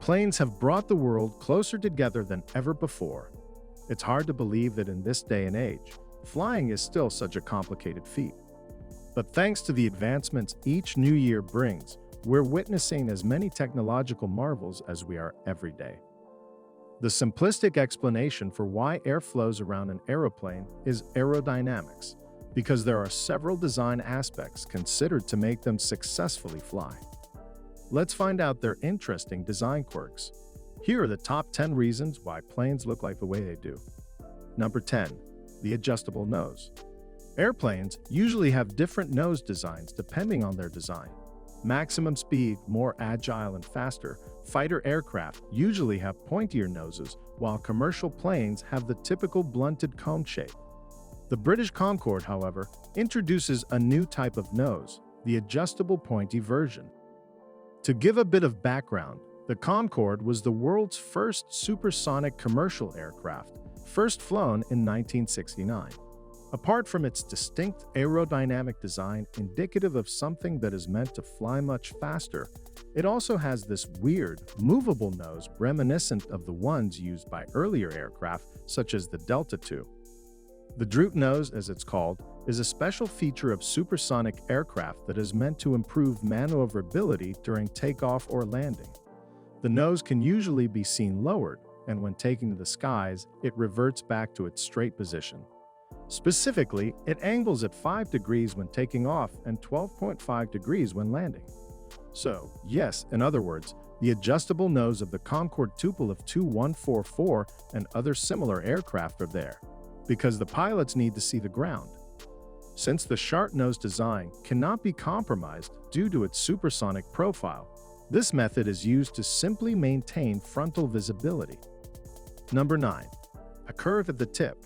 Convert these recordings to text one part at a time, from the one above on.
Planes have brought the world closer together than ever before. It's hard to believe that in this day and age, flying is still such a complicated feat. But thanks to the advancements each new year brings, we're witnessing as many technological marvels as we are every day. The simplistic explanation for why air flows around an aeroplane is aerodynamics, because there are several design aspects considered to make them successfully fly. Let's find out their interesting design quirks. Here are the top 10 reasons why planes look like the way they do. Number 10. The adjustable nose. Airplanes usually have different nose designs depending on their design. Maximum speed, more agile and faster, fighter aircraft usually have pointier noses, while commercial planes have the typical blunted cone shape. The British Concorde, however, introduces a new type of nose, the adjustable pointy version. To give a bit of background, the Concorde was the world's first supersonic commercial aircraft, first flown in 1969. Apart from its distinct aerodynamic design indicative of something that is meant to fly much faster, it also has this weird, movable nose reminiscent of the ones used by earlier aircraft such as the Delta II. The droop nose, as it's called, is a special feature of supersonic aircraft that is meant to improve maneuverability during takeoff or landing. The nose can usually be seen lowered, and when taking to the skies, it reverts back to its straight position. Specifically, it angles at 5 degrees when taking off and 12.5 degrees when landing. So, yes, in other words, the adjustable nose of the Concorde tuple of 2144 and other similar aircraft are there, because the pilots need to see the ground. Since the sharp nose design cannot be compromised due to its supersonic profile, this method is used to simply maintain frontal visibility. Number 9. A curve at the tip.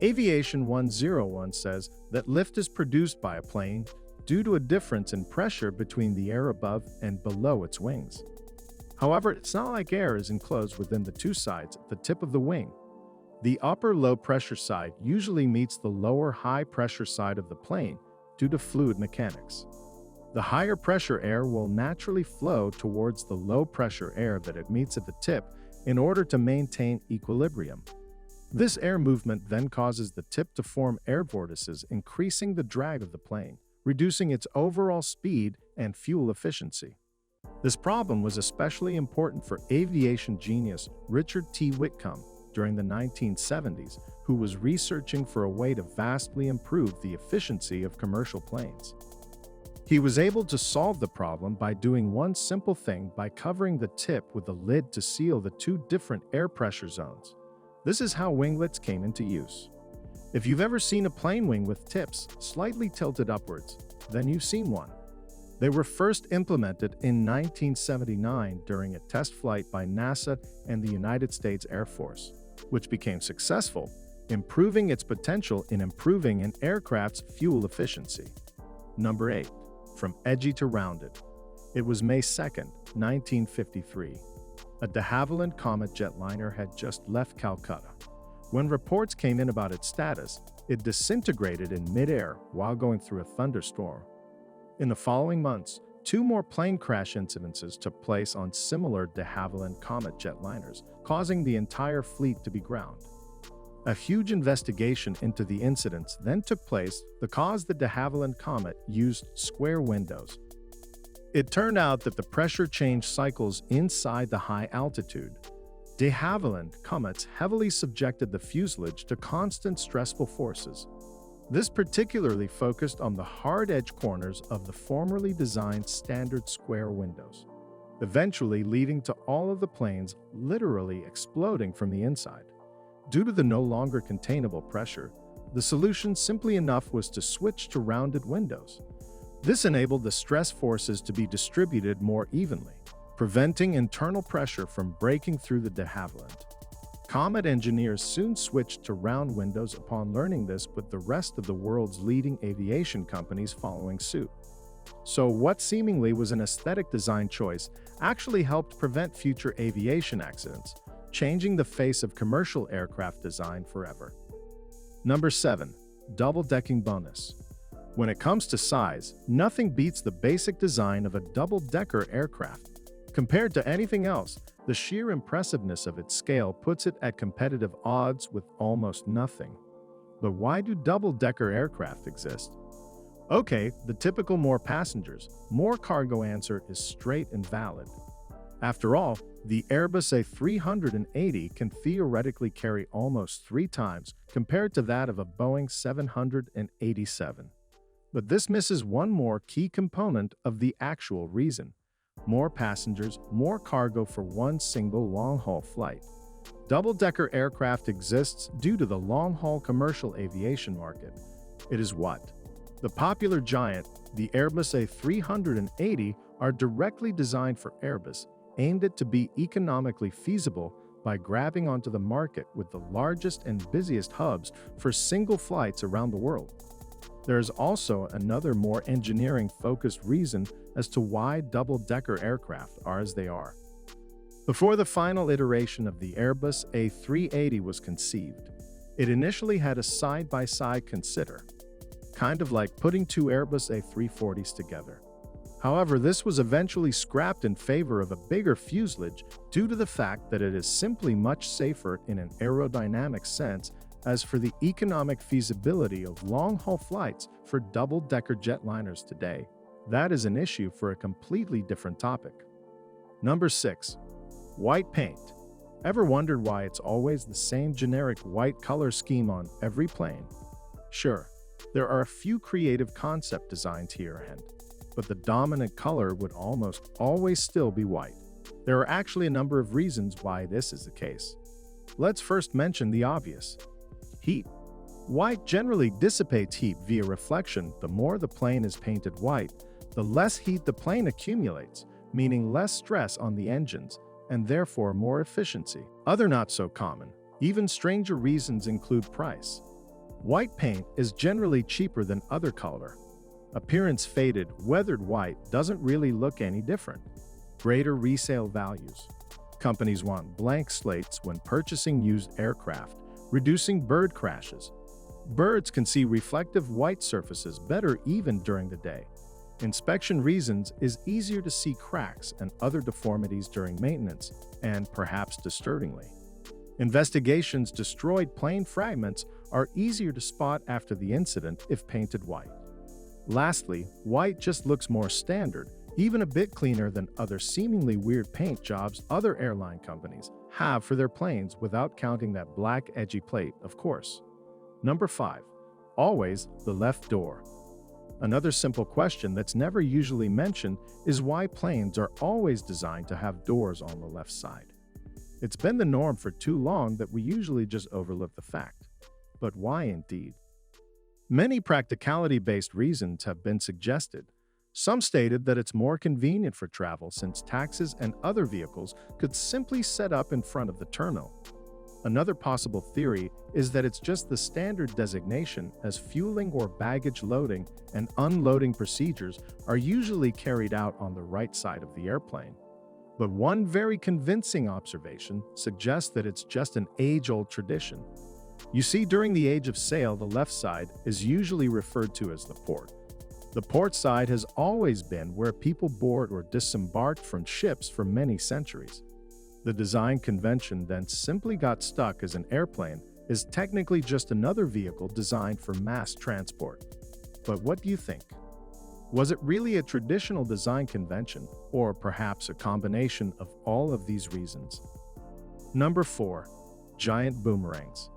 Aviation 101 says that lift is produced by a plane due to a difference in pressure between the air above and below its wings. However, it's not like air is enclosed within the two sides at the tip of the wing. The upper low-pressure side usually meets the lower high-pressure side of the plane due to fluid mechanics. The higher pressure air will naturally flow towards the low-pressure air that it meets at the tip in order to maintain equilibrium. This air movement then causes the tip to form air vortices, increasing the drag of the plane, reducing its overall speed and fuel efficiency. This problem was especially important for aviation genius Richard T. Whitcomb during the 1970s, who was researching for a way to vastly improve the efficiency of commercial planes. He was able to solve the problem by doing one simple thing by covering the tip with a lid to seal the two different air pressure zones. This is how winglets came into use. If you've ever seen a plane wing with tips slightly tilted upwards, then you've seen one. They were first implemented in 1979 during a test flight by NASA and the United States Air Force, which became successful, improving its potential in improving an aircraft's fuel efficiency. Number 8. From edgy to rounded. It was May 2, 1953. A de Havilland Comet jetliner had just left Calcutta. When reports came in about its status, it disintegrated in midair while going through a thunderstorm. In the following months, 2 more plane crash incidences took place on similar de Havilland Comet jetliners, causing the entire fleet to be ground. A huge investigation into the incidents then took place because the de Havilland Comet used square windows. It turned out that the pressure change cycles inside the high altitude. De Havilland comets heavily subjected the fuselage to constant stressful forces. This particularly focused on the hard edge corners of the formerly designed standard square windows, eventually leading to all of the planes literally exploding from the inside. Due to the no longer containable pressure, the solution simply enough was to switch to rounded windows. This enabled the stress forces to be distributed more evenly, preventing internal pressure from breaking through the de Havilland. Comet engineers soon switched to round windows upon learning this, with the rest of the world's leading aviation companies following suit. So what seemingly was an aesthetic design choice actually helped prevent future aviation accidents, changing the face of commercial aircraft design forever. Number 7. Double-decking bonus. When it comes to size, nothing beats the basic design of a double-decker aircraft. Compared to anything else, the sheer impressiveness of its scale puts it at competitive odds with almost nothing. But why do double-decker aircraft exist? Okay, the typical more passengers, more cargo answer is straight and valid. After all, the Airbus A380 can theoretically carry almost 3 times compared to that of a Boeing 787. But this misses one more key component of the actual reason: more passengers, more cargo for one single long-haul flight. Double-decker aircraft exists due to the long-haul commercial aviation market. It is what? The popular giant, the Airbus A380, are directly designed for Airbus, aimed at to be economically feasible by grabbing onto the market with the largest and busiest hubs for single flights around the world. There is also another more engineering-focused reason as to why double-decker aircraft are as they are. Before the final iteration of the Airbus A380 was conceived, it initially had a side-by-side consider, kind of like putting 2 Airbus A340s together. However, this was eventually scrapped in favor of a bigger fuselage due to the fact that it is simply much safer in an aerodynamic sense. As for the economic feasibility of long-haul flights for double-decker jetliners today, that is an issue for a completely different topic. Number 6. White paint. Ever wondered why it's always the same generic white color scheme on every plane? Sure, there are a few creative concept designs here and but the dominant color would almost always still be white. There are actually a number of reasons why this is the case. Let's first mention the obvious. Heat. White generally dissipates heat via reflection. The more the plane is painted white, the less heat the plane accumulates, meaning less stress on the engines, and therefore more efficiency. Other not so common, even stranger reasons include price. White paint is generally cheaper than other color. Appearance faded, weathered white doesn't really look any different. Greater resale values. Companies want blank slates when purchasing used aircraft, reducing bird crashes. Birds can see reflective white surfaces better even during the day. Inspection reasons is easier to see cracks and other deformities during maintenance, and perhaps disturbingly. Investigations destroyed plane fragments are easier to spot after the incident if painted white. Lastly, white just looks more standard, even a bit cleaner than other seemingly weird paint jobs other airline companies have for their planes without counting that black edgy plate, of course. Number 5. Always the left door. Another simple question that's never usually mentioned is why planes are always designed to have doors on the left side. It's been the norm for too long that we usually just overlook the fact. But why indeed? Many practicality-based reasons have been suggested. Some stated that it's more convenient for travel since taxis and other vehicles could simply set up in front of the terminal. Another possible theory is that it's just the standard designation, as fueling or baggage loading and unloading procedures are usually carried out on the right side of the airplane. But one very convincing observation suggests that it's just an age-old tradition. You see, during the age of sail, the left side is usually referred to as the port. The port side has always been where people board or disembarked from ships for many centuries. The design convention then simply got stuck as an airplane is technically just another vehicle designed for mass transport. But what do you think? Was it really a traditional design convention, or perhaps a combination of all of these reasons? Number 4. Giant boomerangs.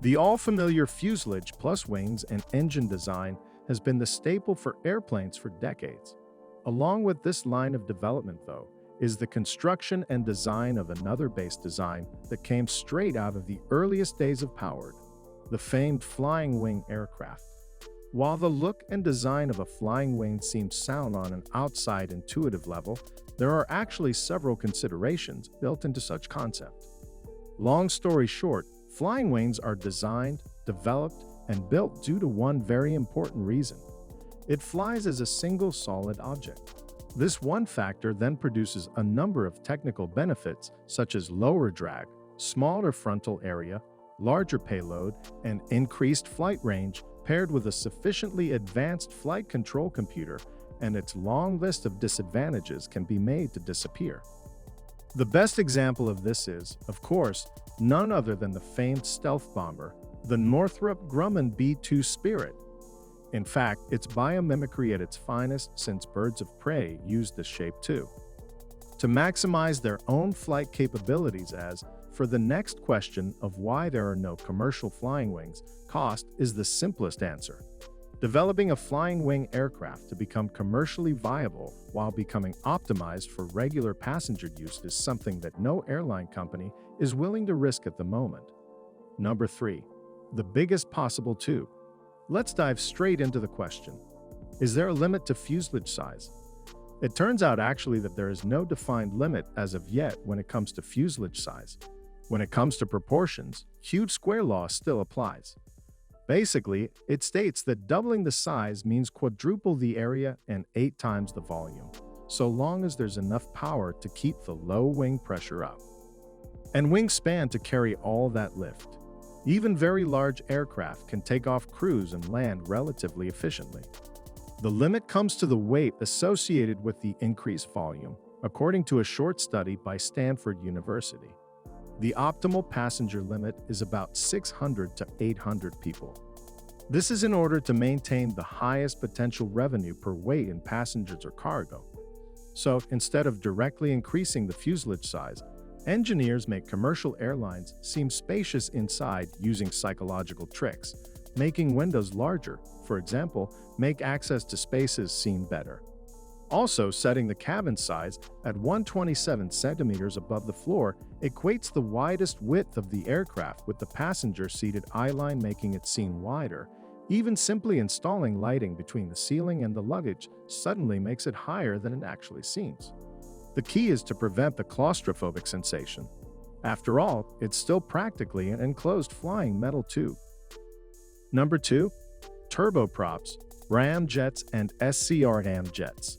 The all-familiar fuselage plus wings and engine design has been the staple for airplanes for decades. Along with this line of development, though, is the construction and design of another base design that came straight out of the earliest days of powered, the famed flying wing aircraft. While the look and design of a flying wing seems sound on an outside intuitive level, there are actually several considerations built into such concept. Long story short, flying wings are designed, developed, and built due to one very important reason. It flies as a single solid object. This one factor then produces a number of technical benefits such as lower drag, smaller frontal area, larger payload, and increased flight range paired with a sufficiently advanced flight control computer, and its long list of disadvantages can be made to disappear. The best example of this is, of course, none other than the famed stealth bomber, the Northrop Grumman B-2 Spirit. In fact, it's biomimicry at its finest since birds of prey use this shape too, to maximize their own flight capabilities. As for the next question of why there are no commercial flying wings, cost is the simplest answer. Developing a flying wing aircraft to become commercially viable while becoming optimized for regular passenger use is something that no airline company is willing to risk at the moment. Number 3. The biggest possible tube. Let's dive straight into the question. Is there a limit to fuselage size? It turns out actually that there is no defined limit as of yet when it comes to fuselage size. When it comes to proportions, cube square law still applies. Basically, it states that doubling the size means quadruple the area and 8 times the volume, so long as there's enough power to keep the low wing pressure up, and wingspan to carry all that lift. Even very large aircraft can take off crews and land relatively efficiently. The limit comes to the weight associated with the increased volume, according to a short study by Stanford University. The optimal passenger limit is about 600 to 800 people. This is in order to maintain the highest potential revenue per weight in passengers or cargo. So, instead of directly increasing the fuselage size, engineers make commercial airlines seem spacious inside using psychological tricks, making windows larger, for example, make access to spaces seem better. Also, setting the cabin size at 127 centimeters above the floor equates the widest width of the aircraft with the passenger seated eyeline, making it seem wider. Even simply installing lighting between the ceiling and the luggage suddenly makes it higher than it actually seems. The key is to prevent the claustrophobic sensation. After all, it's still practically an enclosed flying metal tube. Number 2. Turboprops, ramjets and SCR-jets.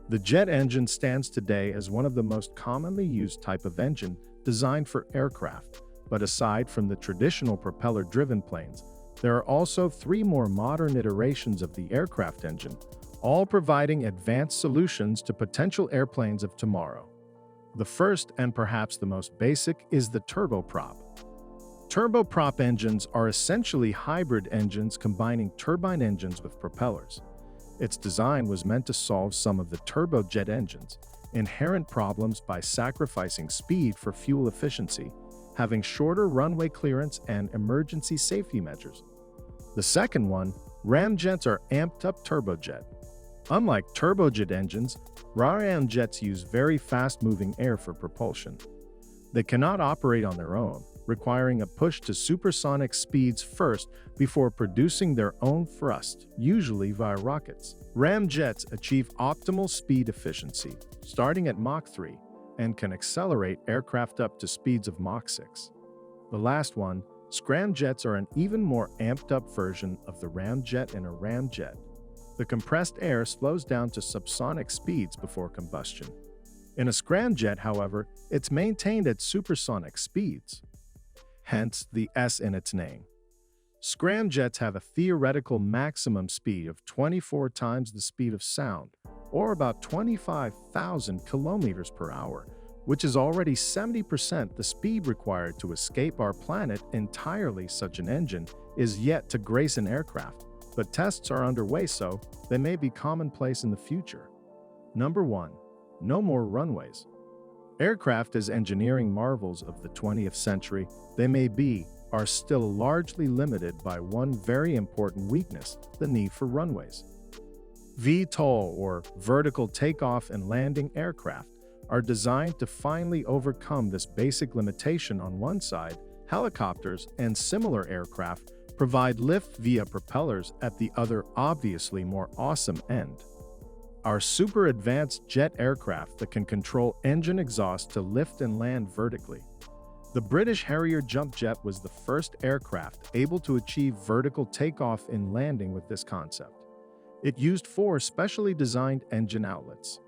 The jet engine stands today as one of the most commonly used type of engine designed for aircraft, but aside from the traditional propeller-driven planes, there are also 3 more modern iterations of the aircraft engine, all providing advanced solutions to potential airplanes of tomorrow. The first, and perhaps the most basic, is the turboprop. Turboprop engines are essentially hybrid engines combining turbine engines with propellers. Its design was meant to solve some of the turbojet engine's inherent problems by sacrificing speed for fuel efficiency, having shorter runway clearance and emergency safety measures. The second one, ramjets, are amped-up turbojet. Unlike turbojet engines, ramjets use very fast-moving air for propulsion. They cannot operate on their own, requiring a push to supersonic speeds first before producing their own thrust, usually via rockets. Ramjets achieve optimal speed efficiency, starting at Mach 3, and can accelerate aircraft up to speeds of Mach 6. The last one, scramjets, are an even more amped-up version of the ramjet in a ramjet. The compressed air slows down to subsonic speeds before combustion. In a scramjet, however, it's maintained at supersonic speeds, hence the S in its name. Scramjets have a theoretical maximum speed of 24 times the speed of sound, or about 25,000 kilometers per hour, which is already 70% the speed required to escape our planet entirely. Such an engine is yet to grace an aircraft, but tests are underway, so they may be commonplace in the future. Number 1. No more runways. Aircraft, as engineering marvels of the 20th century they may be, are still largely limited by one very important weakness: the need for runways. VTOL, or vertical takeoff and landing aircraft, are designed to finally overcome this basic limitation. On one side, helicopters and similar aircraft provide lift via propellers. At the other, obviously more awesome end, are super advanced jet aircraft that can control engine exhaust to lift and land vertically. The British Harrier jump jet was the first aircraft able to achieve vertical takeoff and landing with this concept. It used 4 specially designed engine outlets.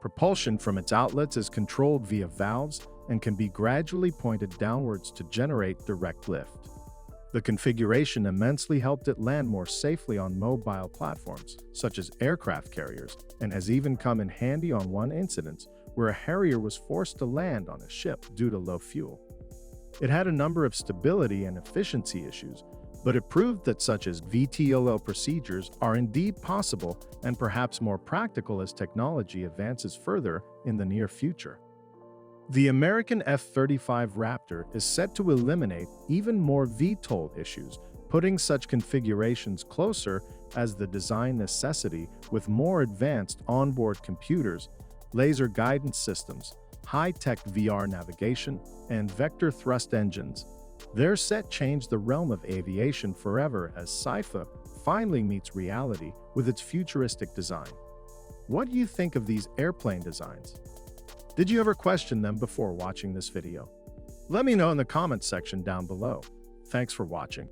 Propulsion from its outlets is controlled via valves and can be gradually pointed downwards to generate direct lift. The configuration immensely helped it land more safely on mobile platforms, such as aircraft carriers, and has even come in handy on one incident where a Harrier was forced to land on a ship due to low fuel. It had a number of stability and efficiency issues, but it proved that such as VTOL procedures are indeed possible and perhaps more practical as technology advances further in the near future. The American F-35 Raptor is set to eliminate even more VTOL issues, putting such configurations closer as the design necessity with more advanced onboard computers, laser guidance systems, high-tech VR navigation, and vector thrust engines. Their set changed the realm of aviation forever as sci-fi finally meets reality with its futuristic design. What do you think of these airplane designs? Did you ever question them before watching this video? Let me know in the comments section down below. Thanks for watching.